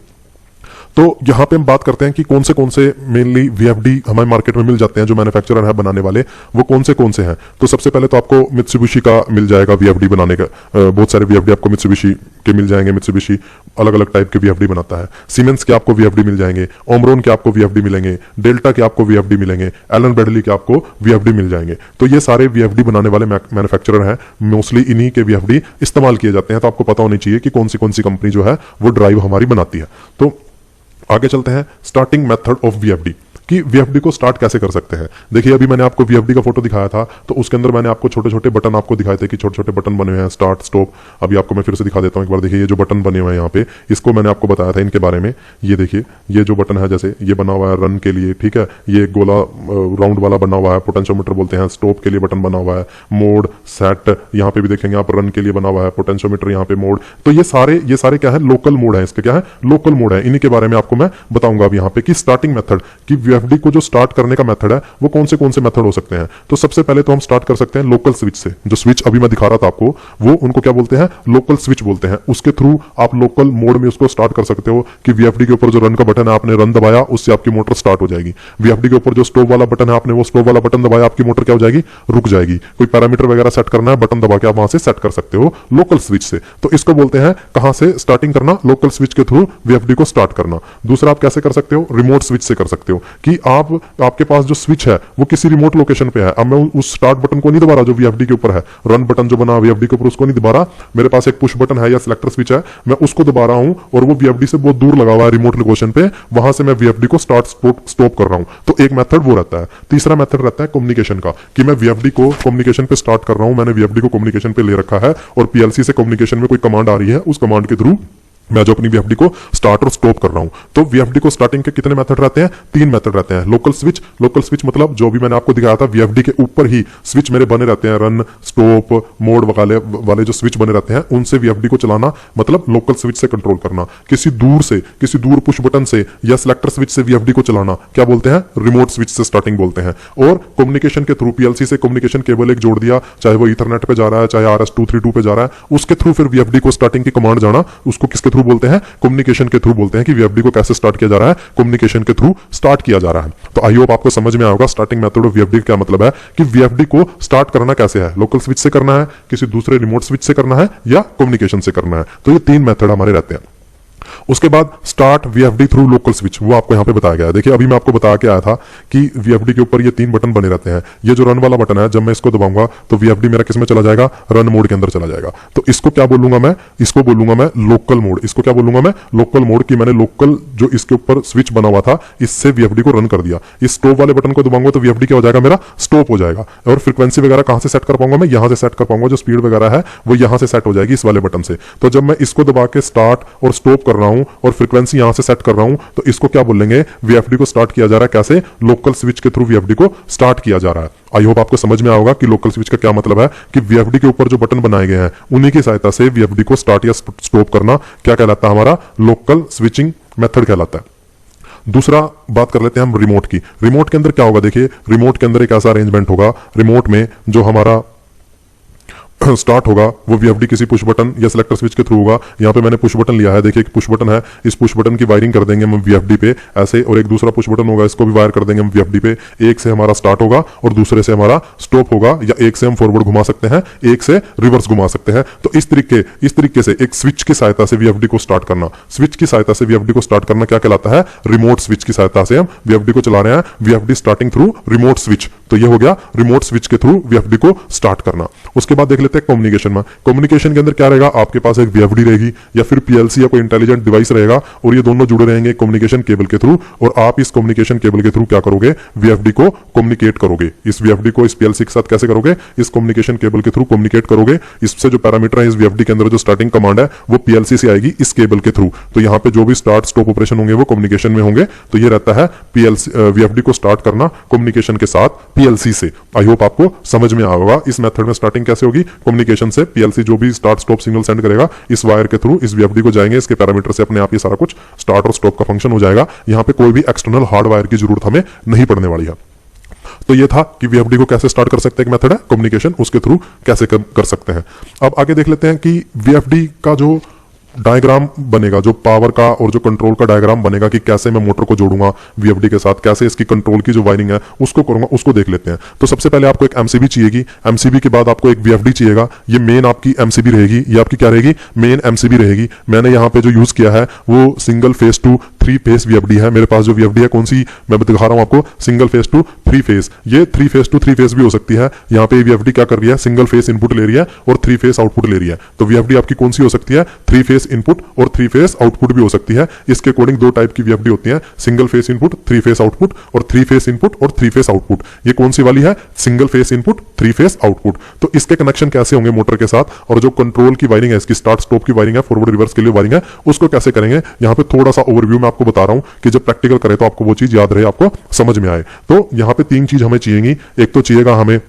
तो यहां पे हम बात करते हैं कि कौन से मेनली वीएफडी हमारे मार्केट में मिल जाते हैं, जो मैन्युफैक्चरर है बनाने वाले, वो कौन से हैं। तो सबसे पहले तो आपको मित्सुबिशी का मिल जाएगा वीएफडी बनाने का, बहुत सारे वीएफडी आपको मित्सुबिशी के मिल जाएंगे। मित्सुबिशी अलग अलग टाइप के वीएफडी बनाता है। सीमेंस के आपको वीएफडी मिल जाएंगे, ओमरोन के आपको वीएफडी मिलेंगे, डेल्टा के आपको वीएफडी मिलेंगे, एलन ब्रैडली के आपको वीएफडी मिल जाएंगे। तो ये सारे वीएफडी बनाने वाले मैन्युफैक्चरर हैं, मोस्टली इन्हीं के वीएफडी इस्तेमाल किए जाते हैं। तो आपको पता होनी चाहिए कि कौन सी कंपनी जो है वो ड्राइव हमारी बनाती है। तो आगे चलते हैं स्टार्टिंग मेथड ऑफ वीएफडी कि वीएफडी को स्टार्ट कैसे कर सकते हैं। देखिए अभी मैंने आपको वीएफडी का फोटो दिखाया था, तो उसके अंदर मैंने आपको छोटे छोटे बटन आपको दिखाए थे कि छोटे छोटे बटन बने हुए हैं, स्टार्ट, स्टॉप। अभी आपको मैं फिर से दिखा देता हूं एक बार। देखिए ये जो बटन बने हुए हैं यहाँ पे, इसको मैंने आपको बताया था इनके बारे में। ये देखिए ये जो बटन है, जैसे ये बना हुआ है रन के लिए, ठीक है, ये गोला राउंड वाला बना हुआ है, पोटेंशियोमीटर बोलते हैं। स्टॉप के लिए बटन बना हुआ है, मोड, सेट, यहाँ पे भी देखेंगे आप रन के लिए बना हुआ है, पोटेंशियोमीटर यहाँ पे, मोड। तो ये सारे क्या है, लोकल मोड है। इसके क्या है, लोकल मोड है। इन्हीं के बारे में आपको मैं बताऊंगा अब यहाँ पे कि स्टार्टिंग मेथड कि वीएफडी को जो स्टार्ट करने का मेथड है वो कौन से मेथड हो सकते हैं। तो सबसे पहले तो हम स्टार्ट कर सकते हैं लोकल स्विच से। जो स्विच अभी मैं दिखा रहा था आपको, वो उनको क्या बोलते हैं, लोकल स्विच बोलते हैं। उसके थ्रू आप लोकल मोड में उसको स्टार्ट कर सकते हो कि वीएफडी के ऊपर जो रन का बटन है, आपने रन दबाया, उससे आपकी मोटर स्टार्ट हो जाएगी। वीएफडी के ऊपर जो स्टॉप वाला बटन है, आपने वो स्टॉप वाला बटन दबाया, आपकी मोटर क्या हो जाएगी, रुक जाएगी। कोई पैरामीटर वगैरह सेट करना है, बटन दबा के आप वहां से सेट कर सकते हो लोकल स्विच से। तो इसको बोलते हैं कहां से स्टार्टिंग करना, लोकल स्विच के थ्रू वीएफडी को स्टार्ट करना। दूसरा आप कैसे कर सकते हो, रिमोट स्विच से कर सकते हो कि आपके पास जो स्विच है वो किसी रिमोट लोकेशन पे है। अब मैं उस स्टार्ट बटन को नहीं दबा रहा जो वीएफडी के ऊपर है, रन बटन जो बना वीएफडी के ऊपर, उसको नहीं दबा रहा। मेरे पास एक पुश बटन है या सिलेक्टर स्विच है, मैं उसको दबा रहा हूं और वो वीएफडी से बहुत दूर लगा हुआ है रिमोट लोकेशन पे, वहां से मैं वीएफडी को स्टार्ट स्टॉप कर रहा हूं। तो एक मेथड वो रहता है। तीसरा मेथड रहता है कम्युनिकेशन का कि मैं वीएफडी को कम्युनिकेशन पे स्टार्ट कर रहा हूं, मैंने वीएफडी को कम्युनिकेशन पे ले रखा है और पीएलसी से कम्युनिकेशन में कोई कमांड आ रही है, उस कमांड के थ्रू मैं जो अपनी वीएफडी को स्टार्ट और स्टॉप कर रहा हूं। तो वीएफडी को स्टार्टिंग के कितने मेथड रहते हैं, 3 मेथड रहते हैं। लोकल स्विच मतलब जो भी मैंने आपको दिखाया था, वीएफडी के ऊपर ही स्विच मेरे बने रहते हैं, रन, स्टॉप, मोड वाले जो स्विच बने रहते हैं, उनसे वीएफडी को चलाना मतलब लोकल स्विच से कंट्रोल करना। किसी दूर पुश बटन से या सिलेक्टर स्विच से वीएफडी को चलाना क्या बोलते हैं, रिमोट स्विच से स्टार्टिंग बोलते हैं। और कम्युनिकेशन के थ्रू पीएलसी से कम्युनिकेशन केबल एक जोड़ दिया, चाहे वो ईथरनेट पे जा रहा है, चाहे RS-232 पे जा रहा है, उसके थ्रू फिर वीएफडी को स्टार्टिंग की कमांड जाना, उसको किसके थ्रू बोलते हैं, कम्युनिकेशन के थ्रू बोलते हैं कि वीएफडी को कैसे स्टार्ट किया जा रहा है, कम्युनिकेशन के थ्रू स्टार्ट किया जा रहा है। तो आई होप आपको समझ में आएगा स्टार्टिंग मेथड ऑफ वीएफडी क्या मतलब है कि वीएफडी को स्टार्ट करना कैसे है, लोकल स्विच से करना है, किसी दूसरे रिमोट स्विच से करना है या कम्युनिकेशन से करना है। तो ये 3 मेथड हमारे रहते हैं। उसके बाद start VFD through local switch, वो आपको यहां पे बताया गया है। देखिए अभी मैं आपको बता के आया था कि वीएफडी के ऊपर ये 3 बटन बने रहते हैं। ये जो रन वाला बटन है, जब मैं इसको दबाऊंगा तो वीएफडी मेरा किस में चला जाएगा, रन मोड के अंदर चला जाएगा। तो इसको क्या बोलूंगा मैं, इसको बोलूंगा मैं लोकल मोड। इसको क्या बोलूंगा मैं, लोकल मोड की मैंने लोकल जो इसके ऊपर स्विच बना हुआ था, इससे वीएफडी को रन कर दिया। इस स्टॉप वाले बटन को दबाऊंगा तो वीएफडी क्या हो जाएगा, मेरा स्टॉप हो जाएगा। और फ्रीक्वेंसी वगैरह कहां से सेट कर पाऊंगा, मैं यहां से सेट कर पाऊंगा। जो स्पीड वगैरह है वो यहां से सेट हो जाएगी इस वाले बटन से। तो जब मैं इसको दबा के स्टार्ट और स्टॉप कर रहा हूं और फ्रीक्वेंसी यहां से सेट कर रहा हूं, तो इसको क्या बोलेंगे, वीएफडी को स्टार्ट किया जा रहा है कैसे, लोकल स्विच के थ्रू वीएफडी को स्टार्ट किया जा रहा है। आई होप आपको समझ में आएगा कि लोकल स्विच का क्या मतलब है कि वीएफडी के ऊपर जो बटन बनाए गए हैं उन्हीं की सहायता से वीएफडी को स्टार्ट या स्टॉप करना क्या कहलाता है, हमारा लोकल स्विचिंग मेथड कहलाता है। दूसरा बात कर लेते हैं हम रिमोट की। रिमोट के अंदर क्या होगा, देखिए रिमोट के अंदर एक ऐसा अरेंजमेंट होगा, रिमोट में जो हमारा स्टार्ट होगा वो वीएफडी किसी पुश बटन या सिलेक्टर स्विच के थ्रू होगा। यहाँ पे मैंने पुश बटन लिया है, देखिए एक पुश बटन है, इस पुश बटन की वायरिंग कर देंगे हम वीएफडी पे ऐसे, और एक दूसरा पुश बटन होगा, इसको भी वायर कर देंगे हम वीएफडी पे। एक से हमारा स्टार्ट होगा और दूसरे से हमारा स्टॉप होगा, या एक से हम फॉरवर्ड घुमा सकते हैं, एक से रिवर्स घुमा सकते हैं। तो इस तरीके से एक स्विच की सहायता से वीएफडी को स्टार्ट करना, स्विच की सहायता से वीएफडी को स्टार्ट करना क्या कहलाता है? रिमोट स्विच की सहायता से हम वीएफडी को चला रहे हैं, VFD starting through remote switch. तो ये हो गया रिमोट स्विच के थ्रू वीएफडी को स्टार्ट करना। उसके बाद देख लेते हैं कम्युनिकेशन में। कम्युनिकेशन के अंदर क्या रहेगा? आपके पास एक वीएफडी रहेगी या फिर पीएलसी या कोई इंटेलिजेंट डिवाइस रहेगा, और ये दोनों जुड़े रहेंगे कम्युनिकेशन केबल के थ्रू, और आप इस कम्युनिकेशन केबल के थ्रू क्या करोगे? वीएफडी को कम्युनिकेट करोगे। इस वीएफडी को इस पीएलसी के साथ कैसे करोगे? इस कम्युनिकेशन केबल के थ्रू कम्युनिकेट करोगे। इससे जो पैरामीटर है इस वीएफडी के अंदर, जो स्टार्टिंग कमांड है वो पीएलसी से आएगी इस केबल के थ्रू। तो यहाँ पे जो भी स्टार्ट स्टॉप ऑपरेशन होंगे वो कम्युनिकेशन में होंगे। तो ये रहता है पीएलसी वीएफडी को स्टार्ट करना कम्युनिकेशन के साथ पीएलसी से। आई होप आपको समझ में आएगा इस मेथड में स्टार्टिंग कैसे होगी, कम्युनिकेशन से। पीएलसी जो भी स्टार्ट स्टॉप सिग्नल सेंड करेगा इस वायर के थ्रू इस वीएफडी को जाएंगे, इसके पैरामीटर से अपने आप ये सारा कुछ स्टार्ट और स्टॉप का फंक्शन हो जाएगा। यहाँ पे कोई भी एक्सटर्नल हार्ड वायर की जरूरत हमें नहीं पड़ने वाली है। तो ये था कि वीएफडी को कैसे स्टार्ट कर सकते हैं, एक मेथड है कम्युनिकेशन, उसके थ्रू कैसे कर सकते हैं। अब आगे देख लेते हैं कि वीएफडी का जो डायग्राम बनेगा, जो पावर का और जो कंट्रोल का डायग्राम बनेगा, कि कैसे मैं मोटर को जोड़ूंगा वीएफडी के साथ, कैसे इसकी कंट्रोल की जो वायरिंग है उसको करूंगा, उसको देख लेते हैं। तो सबसे पहले आपको एक एमसीबी चाहिएगी, एमसीबी के बाद आपको एक वीएफडी चाहिएगा। ये मेन आपकी एमसीबी रहेगी, ये आपकी क्या रहेगी? मेन एमसीबी रहेगी। मैंने यहाँ पे जो यूज किया है वो single phase to 3 phase VFD है। मेरे पास जो वीएफडी है कौन सी मैं दिखा रहा हूं आपको, सिंगल फेस टू 3 फेस। ये 3 फेस टू 3 फेस भी हो सकती है। यहाँ पे वीएफडी क्या कर रही है? सिंगल फेस इनपुट ले रही है और 3 फेस आउटपुट ले रही है। तो वीएफडी आपकी कौन सी हो सकती है? 3 फेस इनपुट और 3 फेस आउटपुट भी हो सकती है। इसके अकॉर्डिंग 2 टाइप की वीएफडी होती है, single phase input 3 face output, और 3 फेस इनपुट और 3 फेस आउटपुट। ये कौन सी वाली है? Single phase input 3 face output. तो इसके कनेक्शन कैसे होंगे मोटर के साथ, और जो कंट्रोल की वायरिंग है, इसकी स्टार्ट स्टॉप की वायरिंग है, फॉरवर्ड रिवर्स के लिए वायरिंग है, उसको कैसे करेंगे? यहाँ पे थोड़ा सा ओवरव्यू में आपको बता रहा हूं कि जब प्रैक्टिकल करें तो आपको वो चीज याद रहे, आपको समझ में आए। तो यहाँ पे 3 चीज हमें चाहिएगी। एक तो चाहिएगा हमें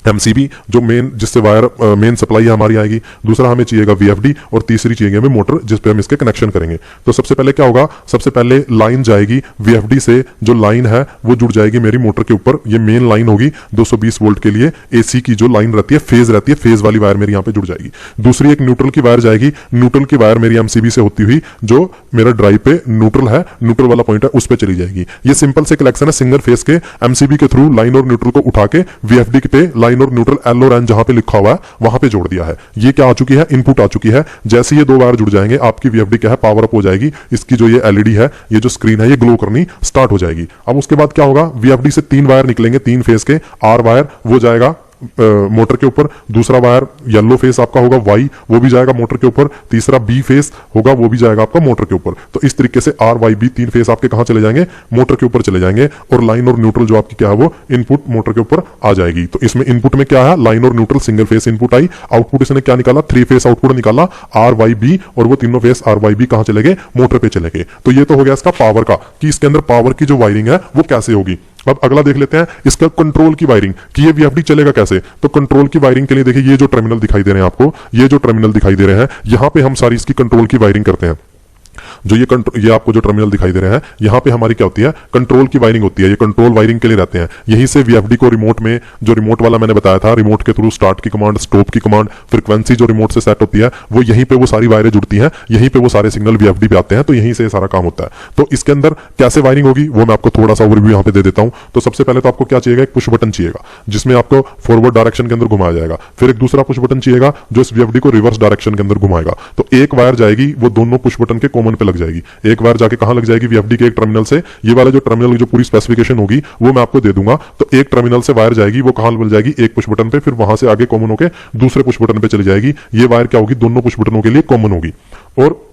एमसीबी, जो मेन जिससे वायर मेन सप्लाई हमारी आएगी। दूसरा हमें चाहिएगा वीएफडी, और तीसरी चाहिए हमें मोटर जिस पे हम इसके कनेक्शन करेंगे। तो सबसे पहले क्या होगा? सबसे पहले लाइन जाएगी वीएफडी से, जो लाइन है वो जुड़ जाएगी मेरी मोटर के ऊपर। ये मेन लाइन होगी 220 वोल्ट के लिए एसी की जो लाइन रहती है, फेज रहती है, फेज वाली वायर मेरी यहाँ पे जुड़ जाएगी। दूसरी एक न्यूट्रल की वायर जाएगी, न्यूट्रल की वायर मेरी एमसीबी से होती हुई जो मेरा ड्राइव पे न्यूट्रल है, न्यूट्रल वाला पॉइंट है, उस पर चली जाएगी। ये सिंपल से कलेक्शन है सिंगल फेज के। एमसीबी के थ्रू लाइन और न्यूट्रल को उठा के वीएफडी पे लाइन और न्यूट्रल एल और एन जहां पे लिखा हुआ है वहां पे जोड़ दिया है। ये क्या आ चुकी है? इनपुट आ चुकी है। जैसे ये 2 वायर जुड़ जाएंगे आपकी वीएफडी क्या है? पावर अप हो जाएगी। इसकी जो ये एलईडी है, ये जो स्क्रीन है, ये ग्लो करनी स्टार्ट हो जाएगी। अब उसके बाद क्या होगा? वीएफडी से 3 वायर निकलेंगे, 3 फेज के। आर वायर वो जाएगा मोटर के ऊपर, दूसरा वायर येलो फेस आपका होगा वाई, वो भी जाएगा मोटर के ऊपर, तीसरा बी फेस होगा, वो भी जाएगा आपका मोटर के ऊपर। तो इस तरीके से आर वाई बी 3 फेस आपके कहां चले जाएंगे? मोटर के ऊपर चले जाएंगे। और लाइन और न्यूट्रल जो आपकी क्या है वो इनपुट मोटर के ऊपर आ जाएगी। तो इसमें इनपुट में क्या है? लाइन और न्यूट्रल सिंगल फेस इनपुट आई। आउटपुट इसने क्या निकाला? 3 फेस आउटपुट निकाला, आर वाई बी, और वो तीनों फेस आर वाई बी कहां चले गए? मोटर पे चले गए। तो ये तो हो गया इसका पावर का, कि इसके अंदर पावर की जो वायरिंग है वो कैसे होगी। अब अगला देख लेते हैं इसका कंट्रोल की वायरिंग, कि ये वीएफडी चलेगा कैसे। तो कंट्रोल की वायरिंग के लिए देखिए ये जो टर्मिनल दिखाई दे रहे हैं आपको, ये जो टर्मिनल दिखाई दे रहे हैं, यहां पे हम सारी इसकी कंट्रोल की वायरिंग करते हैं। जो ये आपको जो टर्मिनल दिखाई दे रहे हैं, यहां पे हमारी क्या होती है? कंट्रोल की वायरिंग होती है। ये कंट्रोल वायरिंग के लिए रहते हैं। यहीं से वीएफडी को रिमोट में, जो रिमोट वाला मैंने बताया था, रिमोट के थ्रू स्टार्ट की कमांड, स्टॉप की कमांड, फ्रीक्वेंसी जो रिमोट से सेट होती है, वो यहीं पे वो सारी वायरें जुड़ती हैं, यहीं पे वो सारे सिग्नल वीएफडी पे आते हैं। तो यहीं से सारा काम होता है। तो इसके अंदर कैसे वायरिंग होगी वो मैं आपको थोड़ा सा ओवरव्यू यहाँ पे दे देता हूं। तो सबसे पहले तो आपको क्या चाहिएगा? एक पुश बटन चाहिएगा जिसमें आपको फॉरवर्ड डायरेक्शन के अंदर घुमाया जाएगा। फिर एक दूसरा पुश बटन चाहिएगा जो इस वीएफडी को रिवर्स डायरेक्शन के अंदर घुमाएगा। तो एक वायर जाएगी, वो दोनों पुश बटन के कॉमन पे लग जाएगी। एक वायर जाके कहां लग जाएगी? वीएफडी के एक टर्मिनल से। ये वाला जो टर्मिनल जो पूरी स्पेसिफिकेशन होगी वो मैं आपको दे दूंगा। तो एक टर्मिनल से वायर जाएगी, वो कहां मिल जाएगी? एक पुश बटन पे, फिर वहां से आगे कॉमन होकर दूसरे पुश बटन पे चली जाएगी। ये वायर क्या होगी? दोनों पुश बटनों के लिए कॉमन होगी। और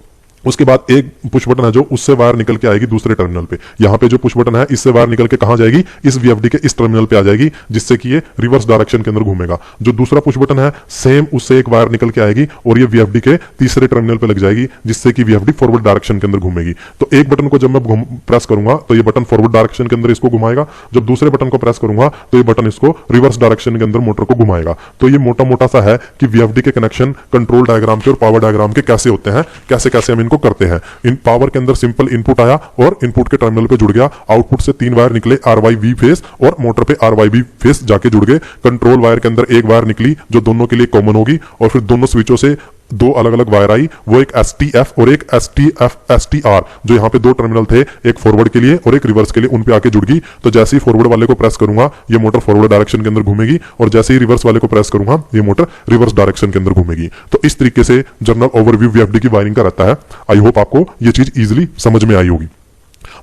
उसके बाद एक पुश बटन है जो उससे वायर निकल के आएगी दूसरे टर्मिनल पे। यहां पे जो पुश बटन है इससे वायर निकल के कहां जाएगी? इस वीएफडी के इस टर्मिनल पे आ जाएगी, जिससे कि ये रिवर्स डायरेक्शन के अंदर घूमेगा। जो दूसरा पुश बटन है सेम उससे एक वायर निकल के आएगी और ये वीएफडी के तीसरे टर्मिनल पे लग जाएगी, जिससे कि वीएफडी फॉरवर्ड डायरेक्शन के अंदर घूमेगी। तो एक बटन को जब मैं प्रेस करूंगा तो ये बटन फॉरवर्ड डायरेक्शन के अंदर इसको घुमाएगा। जब दूसरे बटन को प्रेस करूंगा तो ये बटन इसको रिवर्स डायरेक्शन के अंदर मोटर को घुमाएगा। तो ये मोटा मोटा सा है कि वीएफडी के कनेक्शन कंट्रोल डायग्राम के और पावर डायग्राम के कैसे होते हैं, कैसे कैसे हम इनको को करते हैं। इन पावर के अंदर सिंपल इनपुट आया और इनपुट के टर्मिनल पे जुड़ गया, आउटपुट से 3 वायर निकले RYV फेस और मोटर पे RYB फेस जाके जुड़ गए। कंट्रोल वायर के अंदर एक वायर निकली जो दोनों के लिए कॉमन होगी और फिर दोनों स्विचों से 2 अलग अलग वायर आई, वो एक STF और एक STR जो यहाँ पे 2 टर्मिनल थे, एक फॉरवर्ड के लिए और एक रिवर्स के लिए, उन पे आके जुड़ गई। तो जैसे ही फॉरवर्ड वाले को प्रेस करूंगा ये मोटर फॉरवर्ड डायरेक्शन के अंदर घूमेगी और जैसे ही रिवर्स वाले को प्रेस करूंगा ये मोटर रिवर्स डायरेक्शन के अंदर घूमेगी। तो इस तरीके से जनरल ओवरव्यू VFD की वायरिंग का रहता है। आई होप आपको ये चीज इजिली समझ में आई होगी।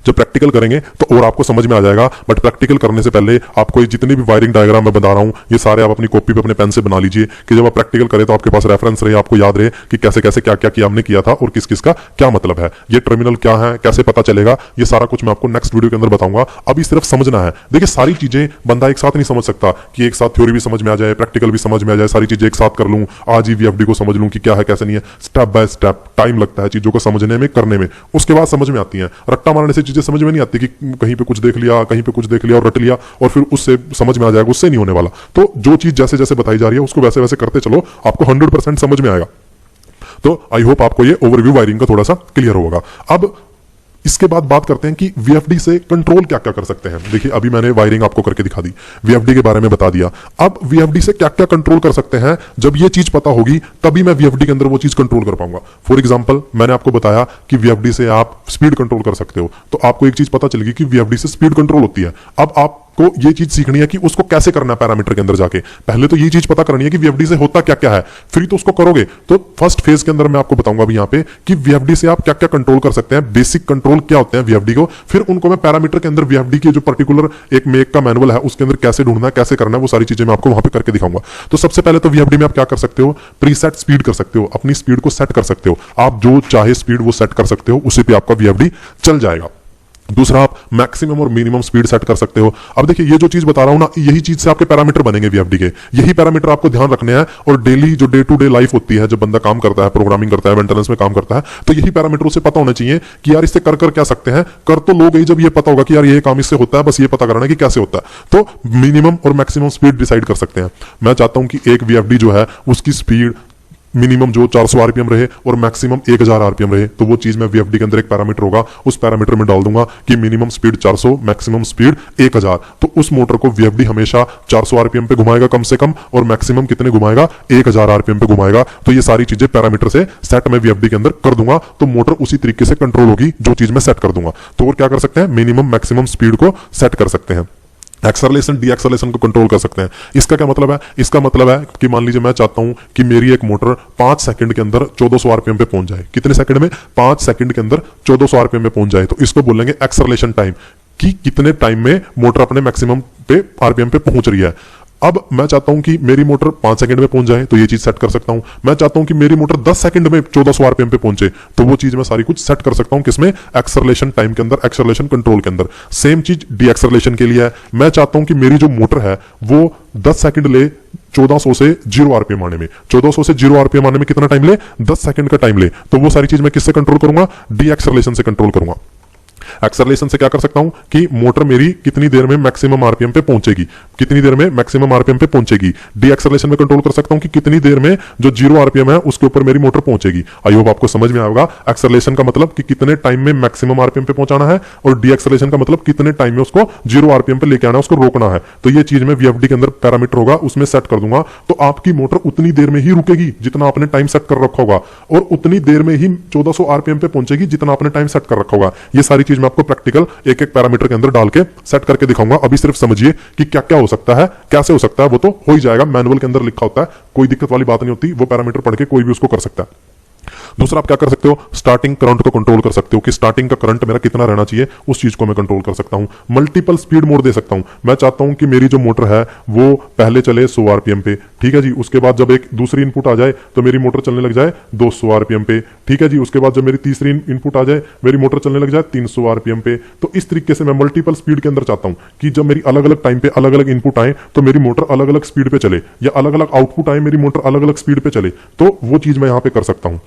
जब प्रैक्टिकल करेंगे तो और आपको समझ में आ जाएगा, बट प्रैक्टिकल करने से पहले आपको जितनी भी वायरिंग डायग्राम मैं बता रहा हूं ये सारे आप अपनी कॉपी पे अपने पेन से बना लीजिए कि जब आप प्रैक्टिकल करें तो आपके पास रेफरेंस रहे, आपको याद रहे कि कैसे कैसे क्या क्या किया हमने किया था और किस किस का क्या मतलब है, ये टर्मिनल क्या है, कैसे पता चलेगा, ये सारा कुछ मैं आपको नेक्स्ट वीडियो के अंदर बताऊंगा। अभी सिर्फ समझना है। देखिए सारी चीजें बंदा एक साथ नहीं समझ सकता कि एक साथ थ्योरी भी समझ में आ जाए, प्रैक्टिकल भी समझ में आ जाए, सारी चीजें एक साथ कर लूं, आज ही VFD को समझ लूं कि क्या है कैसे नहीं है। स्टेप बाय स्टेप टाइम लगता है चीजों को समझने में, करने में, उसके बाद समझ में आती है। रट्टा मारने से चीजें समझ में नहीं आती कि कहीं पे कुछ देख लिया, कहीं पे कुछ देख लिया और रट लिया और फिर उससे समझ में आ जाएगा, उससे नहीं होने वाला। तो जो चीज जैसे जैसे बताई जा रही है उसको वैसे वैसे करते चलो, आपको 100% समझ में आएगा। तो आई होप आपको ये ओवरव्यू वायरिंग का थोड़ा सा क्लियर होगा। अब इसके बाद बात करते हैं कि VFD से कंट्रोल क्या क्या कर सकते हैं। देखिए अभी मैंने वायरिंग आपको करके दिखा दी, VFD के बारे में बता दिया। अब VFD से क्या क्या कंट्रोल कर सकते हैं, जब ये चीज पता होगी तभी मैं VFD के अंदर वो चीज कंट्रोल कर पाऊंगा। फॉर एग्जांपल मैंने आपको बताया कि VFD से आप स्पीड कंट्रोल कर सकते हो, तो आपको एक चीज पता चलेगी कि VFD से स्पीड कंट्रोल होती है। अब आपको ये चीज सीखनी है कि उसको कैसे करना है पैरामीटर के अंदर जाके। पहले तो ये चीज पता करनी है कि VFD से होता क्या क्या है, फिर तो उसको करोगे। तो फर्स्ट फेज के अंदर मैं आपको बताऊंगा अभी यहाँ पे कि VFD से आप क्या क्या कंट्रोल कर सकते हैं, बेसिक कंट्रोल क्या होते हैं VFD को, फिर उनको मैं पैरामीटर के अंदर VFD के जो पर्टिकुलर एक मेक का मैनुअल है उसके अंदर कैसे ढूंढना है, कैसे करना है, वो सारी चीजें मैं आपको वहां पे करके दिखाऊंगा। तो सबसे पहले तो VFD में आप क्या कर सकते हो, प्रीसेट स्पीड कर सकते हो, अपनी स्पीड को सेट कर सकते हो। आप जो चाहे स्पीड वो सेट कर सकते हो, उसी पे आपका VFD चल जाएगा। दूसरा आप मैक्सिमम और मिनिमम स्पीड सेट कर सकते हो। अब देखिए ये जो चीज बता रहा हूं ना, यही चीज से आपके पैरामीटर बनेंगे VFD के, यही पैरामीटर आपको ध्यान रखने हैं। और डेली जो डे टू डे लाइफ होती है, जब बंदा काम करता है, प्रोग्रामिंग करता है, मेंटेनेंस में काम करता है, तो यही पैरामीटर उसे पता होना चाहिए कि यार इससे कर क्या सकते हैं। कर तो लोग ही जब ये पता होगा कि यार ये काम इससे होता है, बस ये पता करना है कि कैसे होता है। तो मिनिमम और मैक्सिमम स्पीड डिसाइड कर सकते हैं। मैं चाहता हूं कि एक VFD जो है उसकी स्पीड मिनिमम जो 400 RPM रहे और मैक्सिमम 1000 RPM रहे, तो वो चीज मैं VFD के अंदर एक पैरामीटर होगा, उस पैरामीटर में डाल दूंगा कि मिनिमम स्पीड 400, मैक्सिमम स्पीड 1000। तो उस मोटर को VFD हमेशा 400 RPM पे घुमाएगा कम से कम, और मैक्सिमम कितने घुमाएगा, 1000 RPM पे घुमाएगा। तो ये सारी चीजें पैरामीटर से सेट मैं VFD के अंदर कर दूंगा, तो मोटर उसी तरीके से कंट्रोल होगी जो चीज मैं सेट कर दूंगा। तो और क्या कर सकते हैं, मिनिमम मैक्सिमम स्पीड को सेट कर सकते हैं। एक्सेलरेशन डी एक्सेलरेशन को कंट्रोल कर सकते हैं। इसका क्या मतलब है, इसका मतलब है कि मान लीजिए मैं चाहता हूं कि मेरी एक मोटर 5 सेकंड के अंदर 1400 RPM पे पहुंच जाए। कितने सेकंड में, 5 सेकंड के अंदर 1400 RPM पे पहुंच जाए। तो इसको बोलेंगे एक्सेलरेशन टाइम, कि कितने टाइम में मोटर अपने मैक्सिमम पे RPM पे पहुंच रही है। अब मैं चाहता हूं कि मेरी मोटर 5 सेकंड में पहुंच जाए, तो ये चीज सेट कर सकता हूं। मैं चाहता हूं कि मेरी मोटर 10 सेकंड में 1400 RPM पे पहुंचे, तो वो चीज मैं सारी कुछ सेट कर सकता हूं किसमें, एक्सेलरेशन टाइम के अंदर, एक्सेलरेशन कंट्रोल के अंदर। सेम चीज डी एक्सेलरेशन के लिए है। मैं चाहता हूं कि मेरी जो मोटर है वो 10 सेकंड ले 1400 से 0 RPM आने में, 1400 से 0 RPM आने में कितना टाइम ले, 10 सेकंड का टाइम ले। तो वो सारी चीज मैं किससे कंट्रोल करूंगा, डी एक्सेलरेशन से कंट्रोल करूंगा। एक्सेलरेशन से क्या कर सकता हूं कि मोटर मेरी कितनी देर में मैक्सिमम RPM पे पहुंचेगी, कितनी देर में मैक्सिमम RPM पे पहुंचेगी। डी एक्सेलरेशन में कंट्रोल कर सकता हूं कि कितनी देर में जो 0 RPM है उसके ऊपर मेरी मोटर पहुंचेगी। आई होप आपको समझ में आएगा। एक्सेलरेशन का मतलब कि कितने टाइम में मैक्सिमम RPM पे पहुंचाना है, और डी एक्सेलरेशन का मतलब कितने टाइम में उसको 0 RPM पे लेके आना है, उसको रोकना है। तो ये चीज में VFD के अंदर पैरामीटर होगा, उसमें सेट कर दूंगा। तो आपकी मोटर उतनी देर में ही रुकेगी जितना आपने टाइम सेट कर रखा होगा, और उतनी देर में ही 1400 RPM पे पहुंचेगी जितना आपने टाइम सेट कर रखा होगा। ये सारी चीज मैं आपको प्रैक्टिकल एक एक पैरामीटर के अंदर डाल के सेट करके दिखाऊंगा। अभी सिर्फ समझिए कि क्या क्या हो सकता है, कैसे हो सकता है, वो तो हो ही जाएगा, मैनुअल के अंदर लिखा होता है, कोई दिक्कत वाली बात नहीं होती। वो पैरामीटर पढ़ के कोई भी उसको कर सकता है। दूसरा आप क्या कर सकते हो, स्टार्टिंग करंट को कंट्रोल कर सकते हो कि स्टार्टिंग का करंट मेरा कितना रहना चाहिए, उस चीज को मैं कंट्रोल कर सकता हूं। मल्टीपल स्पीड मोड दे सकता हूं। मैं चाहता हूं कि मेरी जो मोटर है वो पहले चले 100 RPM पे, ठीक है जी। उसके बाद जब एक दूसरी इनपुट आ जाए तो मेरी मोटर चलने लग जाए 200 RPM पे, ठीक है जी। उसके बाद जब मेरी तीसरी इनपुट आ जाए मेरी मोटर चलने लग जाए 300 RPM पे। तो इस तरीके से मैं मल्टीपल स्पीड के अंदर चाहता हूं कि जब मेरी अलग अलग टाइम पे अलग अलग इनपुट आए तो मेरी मोटर अलग अलग स्पीड पे चले, या अलग अलग आउटपुट आए मेरी मोटर अलग अलग स्पीड पे चले। तो वो चीज मैं यहां पे कर सकता हूं।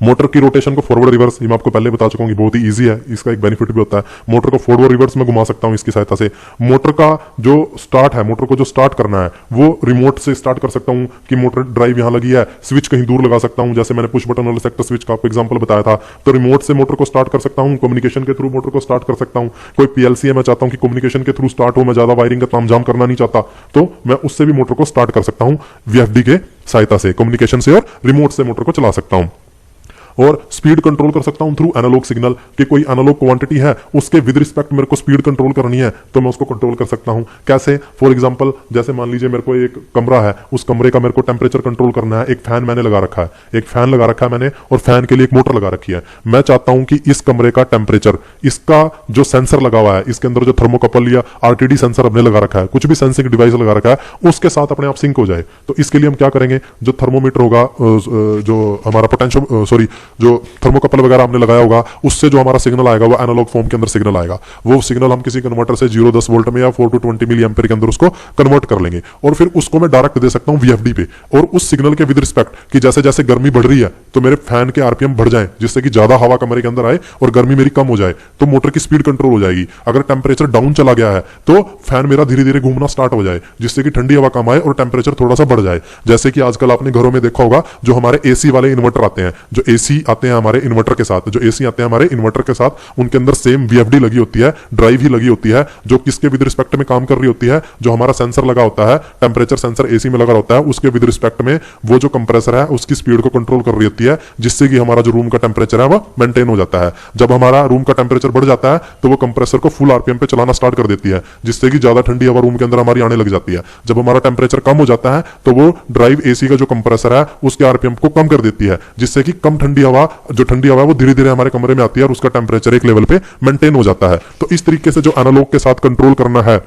मोटर की रोटेशन को फॉरवर्ड रिवर्स, ये मैं आपको पहले बता चुका हूँ कि बहुत ही ईजी है, इसका एक बेनिफिट भी होता है। मोटर को फॉरवर्ड रिवर्स में घुमा सकता हूँ इसकी सहायता से। मोटर का जो स्टार्ट है, मोटर को जो स्टार्ट करना है वो रिमोट से स्टार्ट कर सकता हूँ कि मोटर ड्राइव यहाँ लगी है, स्विच कहीं दूर लगा सकता हूँ, जैसे मैंने पुश बटन वाले सेक्टर स्विच का आपको एग्जांपल बताया था। तो रिमोट से मोटर को स्टार्ट कर सकता हूँ, कम्युनिकेशन के थ्रू मोटर को स्टार्ट कर सकता हूँ। कोई पीएलसी है, मैं चाहता हूँ कि कम्युनिकेशन के थ्रू स्टार्ट हो, मैं ज्यादा वायरिंग का तामझाम करना नहीं चाहता, तो मैं उससे भी मोटर को स्टार्ट कर सकता हूँ वीएफडी के सहायता से, कम्युनिकेशन से और रिमोट से मोटर को चला सकता हूँ। और स्पीड कंट्रोल कर सकता हूं थ्रू एनालॉग सिग्नल, कि कोई एनालॉग क्वांटिटी है उसके विद रिस्पेक्ट मेरे को स्पीड कंट्रोल करनी है तो मैं उसको कंट्रोल कर सकता हूं। कैसे? फॉर एग्जांपल, जैसे मान लीजिए मेरे को एक कमरा है, उस कमरे का मेरे को टेम्परेचर कंट्रोल करना है। एक फैन मैंने लगा रखा है, एक फैन लगा रखा है मैंने, और फैन के लिए एक मोटर लगा रखी है। मैं चाहता हूं कि इस कमरे का टेम्परेचर, इसका जो सेंसर लगा हुआ है, इसके अंदर जो थर्मोकपल या आरटीडी सेंसर हमने लगा रखा है, कुछ भी सेंसिंग डिवाइस लगा रखा है, उसके साथ अपने आप सिंक हो जाए। तो इसके लिए हम क्या करेंगे, जो थर्मोमीटर होगा, जो हमारा पोटेंशियो जो थर्मोकपल वगैरह हमने लगाया होगा, उससे जो हमारा सिग्नल आएगा वो एनालॉग फॉर्म के अंदर सिग्नल आएगा। वो सिग्नल हम किसी कन्वर्टर से 0-10 वोल्ट में या 4 to 20 मिली एम्पीयर के अंदर उसको कन्वर्ट कर लेंगे, और फिर उसको मैं डायरेक्ट दे सकता हूं वीएफडी पे। और उस सिग्नल के विद रिस्पेक्ट कि जैसे जैसे गर्मी बढ़ रही है तो मेरे फैन के आरपीएम बढ़ जाए, जिससे कि ज्यादा हवा कमरे के अंदर आए और गर्मी मेरी कम हो जाए, तो मोटर की स्पीड कंट्रोल हो जाएगी। अगर टेम्परेचर डाउन चला गया है तो फैन मेरा धीरे धीरे घूमना स्टार्ट हो जाए, जिससे कि ठंडी हवा कम आए और टेम्परेचर थोड़ा सा बढ़ जाए। जैसे कि आजकल आपने घरों में देखा होगा, जो हमारे एसी वाले इन्वर्टर आते हैं, जो एसी आते हैं हमारे इन्वर्टर के साथ, जो एसी आते हैं हमारे इन्वर्टर के साथ, उनके अंदर सेम वीएफडी लगी होती है, ड्राइव ही लगी होती है, जो किसके विद रिस्पेक्ट में काम कर रही होती है, जो हमारा सेंसर लगा होता है, टेम्परेचर सेंसर एसी में लगा होता है, उसके विद रिस्पेक्ट में वो जो कंप्रेसर है उसकी स्पीड को कंट्रोल कर रही होती है, जिससे कि हमारा जो रूम का टेम्परेचर है वो मेंटेन हो जाता है। जब हमारा रूम का टेम्परेचर बढ़ जाता है तो वो कंप्रेसर को फुल आरपीएम पे चलाना स्टार्ट कर देती है, जिससे कि ज्यादा ठंडी हवा रूम के अंदर हमारी आने लग जाती है। जब हमारा टेम्परेचर कम हो जाता है तो वो ड्राइव एसी का जो कंप्रेसर है उसके आरपीएम को कम कर देती है, जिससे कि कम ठंडी हवा, जो ठंडी हवा है वो धीरे धीरे हमारे कमरे में आती है और उसका टेम्परेचर एक लेवल पे मेंटेन हो जाता है। तो इस तरीके से जो एनालॉग के साथ कंट्रोल करना है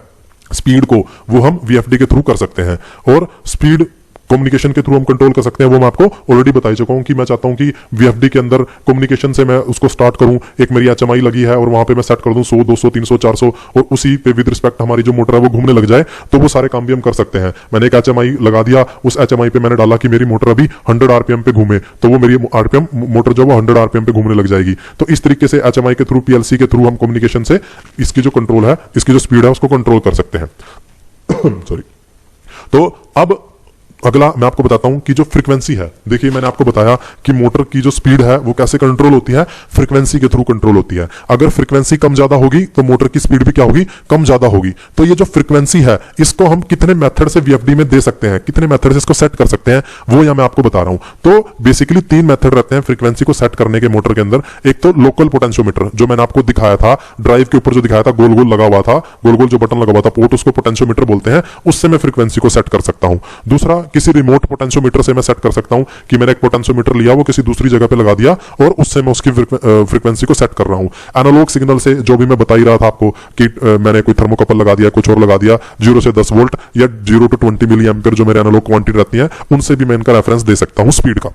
स्पीड को, वो हम वीएफडी के थ्रू कर सकते हैं। और स्पीड कम्युनिकेशन के थ्रू हम कंट्रोल कर सकते हैं, वो मैं आपको ऑलरेडी बता चुका हूं कि मैं चाहता हूं कि वीएफडी के अंदर कम्युनिकेशन से मैं उसको स्टार्ट करूं। एक मेरी एचएमआई लगी है और वहां पे मैं सेट कर दूं 100, 200, 300, 400, और उसी पे विद रिस्पेक्ट हमारी जो मोटर है वो घूमने लग जाए, तो वो सारे काम भी हम कर सकते हैं। मैंने एक एचएमआई लगा दिया, उस एचएमआई पे मैंने डाला कि मेरी मोटर अभी 100 आरपीएम पे घूमे, तो वो मेरी आरपीएम मोटर जो वो 100 आरपीएम पे घूमने लग जाएगी। तो इस तरीके से एचएमआई के थ्रू, पीएलसी के थ्रू हम कम्युनिकेशन से इसकी जो कंट्रोल है, इसकी जो स्पीड है उसको कंट्रोल कर सकते हैं। सॉरी। तो अब अगला मैं आपको बताता हूं कि जो फ्रीक्वेंसी है, देखिए मैंने आपको बताया कि मोटर की जो स्पीड है वो कैसे कंट्रोल होती है, फ्रीक्वेंसी के थ्रू कंट्रोल होती है। अगर फ्रीक्वेंसी कम ज्यादा होगी तो मोटर की स्पीड भी क्या होगी, कम ज्यादा होगी। तो ये जो फ्रीक्वेंसी है इसको हम कितने मेथड से वीएफडी में दे सकते हैं, कितने मेथड से इसको सेट कर सकते हैं, वो यहां मैं आपको बता रहा हूं। तो बेसिकली 3 मेथड रहते हैं फ्रीक्वेंसी को सेट करने के मोटर के अंदर। एक तो लोकल पोटेंशियोमीटर, जो मैंने आपको दिखाया था ड्राइव के ऊपर, जो दिखाया था गोल गोल लगा हुआ था, गोल गोल जो बटन लगा हुआ था पोर्ट, उसको पोटेंशियोमीटर बोलते हैं, उससे मैं फ्रीक्वेंसी को सेट कर सकता हूं। दूसरा, किसी रिमोट पोटेंशियोमीटर से मैं सेट कर सकता हूं कि मैंने एक पोटेंशियोमीटर लिया, वो किसी दूसरी जगह पे लगा दिया और उससे मैं उसकी फ्रीक्वेंसी को सेट कर रहा हूं। एनालॉग सिग्नल से, जो भी मैं बता ही रहा था आपको कि मैंने कोई थर्मोकपल लगा दिया, कुछ और लगा दिया, 0 से 10 वोल्ट या 0 to 20 मिली एम्पीयर जो मेरे एनालॉग क्वांटिटी रहती है, उनसे भी मैं इनका रेफरेंस दे सकता हूं स्पीड का।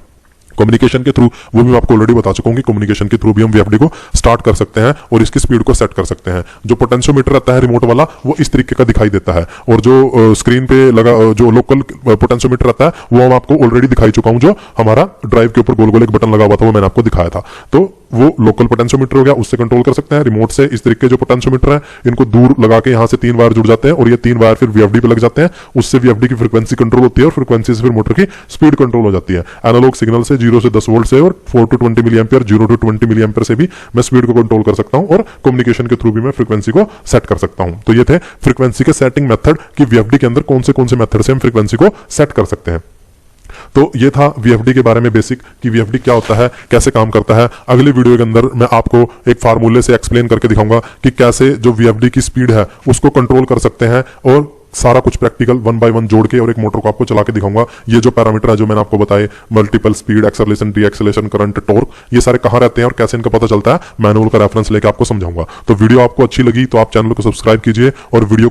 कम्युनिकेशन के थ्रू, वो भी मैं आपको ऑलरेडी बता चुका हूं कि कम्युनिकेशन के थ्रू भी हम वीएफडी को स्टार्ट कर सकते हैं और इसकी स्पीड को सेट कर सकते हैं। जो पोटेंशियोमीटर रहता है रिमोट वाला, वो इस तरीके का दिखाई देता है, और जो स्क्रीन पे लगा जो लोकल पोटेंशियोमीटर रहता है वो मैं आपको ऑलरेडी दिखाई चुका हूं, जो हमारा ड्राइव के ऊपर गोल गोल एक बटन लगा हुआ था, वो मैंने आपको दिखाया था। तो वो लोकल पोटेंशियोमीटर हो गया, उससे कंट्रोल कर सकते हैं। रिमोट से इस तरीके जो पोटेंशियोमीटर है, इनको दूर लगा के यहाँ से 3 वायर जुड़ जाते हैं और ये 3 वायर फिर वीएफडी पे लग जाते हैं, उससे वीएफडी की फ्रीक्वेंसी कंट्रोल होती है और फ्रीक्वेंसी से फिर मोटर की स्पीड कंट्रोल हो जाती है। एनालॉग सिग्नल से 0 से 10 वोल्ट से और 4 to 20 milliampere, 0 to 20 milliampere से भी मैं स्पीड को कंट्रोल कर सकता हूं और कम्युनिकेशन के थ्रू भी मैं फ्रीक्वेंसी को सेट कर सकता हूं। तो ये थे फ्रीक्वेंसी के सेटिंग मेथड कि वीएफडी के अंदर कौन से मेथड से हम फ्रीक्वेंसी को सेट कर सकते हैं। तो ये था वीएफडी के बारे में बेसिक, कि वीएफडी क्या होता है, कैसे काम करता है। अगले वीडियो के अंदर मैं आपको एक फार्मूले से एक्सप्लेन करके दिखाऊंगा कि कैसे जो वीएफडी की स्पीड है उसको कंट्रोल कर सकते हैं, और सारा कुछ प्रैक्टिकल 1 by 1 जोड़ के और एक मोटर को आपको चला के दिखाऊंगा। ये जो पैरामीटर है जो मैंने आपको बताए, multiple speed, acceleration, D acceleration, current, torque, ये सारे कहां रहते हैं और कैसे इनका पता चलता है, मैनुअल का रेफरेंस लेके आपको समझाऊंगा। तो वीडियो आपको अच्छी लगी तो आप चैनल को सब्सक्राइब कीजिए और वीडियो